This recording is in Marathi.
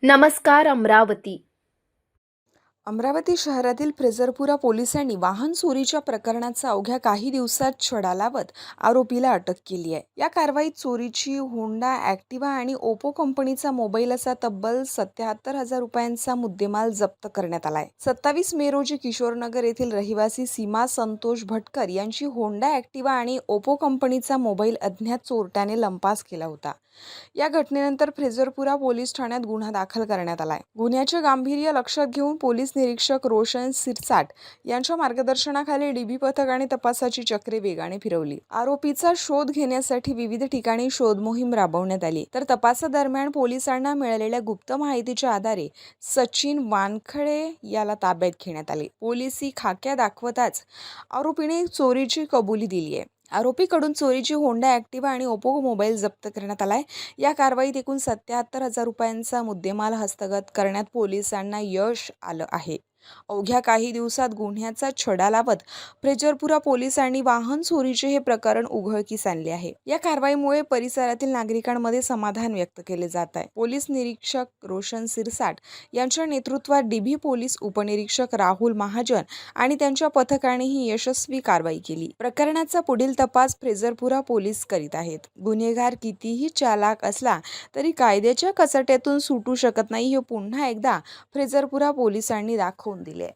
नमस्कार अमरावती. अमरावती शहरातील फ्रेझरपुरा पोलिसांनी वाहन चोरीच्या प्रकरणाचा अवघ्या काही दिवसात छडा लावत आरोपीला अटक केली आहे. या कारवाईत चोरीची होंडा ॲक्टिवा आणि ओप्पो कंपनीचा मोबाईल असा तब्बल 77,000 रुपयांचा मुद्देमाल जप्त करण्यात आलाय. 27 मे रोजी किशोरनगर येथील रहिवासी सीमा संतोष भटकर यांची होंडा ॲक्टिवा आणि ओप्पो कंपनीचा मोबाईल अज्ञात चोरट्याने लंपास केला होता. या घटनेनंतर फ्रेझरपुरा पोलीस ठाण्यात गुन्हा दाखल करण्यात आलाय. गुन्ह्याचे गांभीर्य लक्षात घेऊन पोलीस निरीक्षक रोशन सिरसाट यांच्या मार्गदर्शनाखाली डीबी पथकाने तपासाची चक्रे वेगाने फिरवली. आरोपीचा शोध घेण्यासाठी विविध ठिकाणी शोध मोहीम राबवण्यात आली. तर तपासादरम्यान पोलिसांना मिळालेल्या गुप्त माहितीच्या आधारे सचिन वानखडे याला ताब्यात घेण्यात आले. पोलिसी खाक्या दाखवताच आरोपीने चोरीची कबुली दिली आहे. आरोपीकडून चोरीची होंडा ॲक्टिवा आणि ओप्पो मोबाईल जप्त करण्यात आलाय. या कारवाईत एकूण 77,000 रुपयांचा मुद्देमाल हस्तगत करण्यात पोलिसांना यश आलं आहे. अवघ्या काही दिवसात गुन्ह्याचा छडा लावत फ्रेझरपुरा पोलिसांनी वाहन चोरीचे हे प्रकरण उघडकीस आणले आहे. या कारवाईमुळे परिसरातील नागरिकांमध्ये समाधान व्यक्त केले जात आहे. पोलीस निरीक्षक रोशन सिरसाट यांच्या नेतृत्वात डीबी पोलीस उपनिरीक्षक राहुल महाजन आणि त्यांच्या पथकाने ही यशस्वी कारवाई केली. प्रकरणाचा पुढील तपास फ्रेझरपुरा पोलीस करीत आहेत. गुन्हेगार कितीही चालाख असला तरी कायद्याच्या कचाट्यातून सुटू शकत नाही हे पुन्हा एकदा फ्रेझरपुरा पोलिसांनी दाखवून दिले.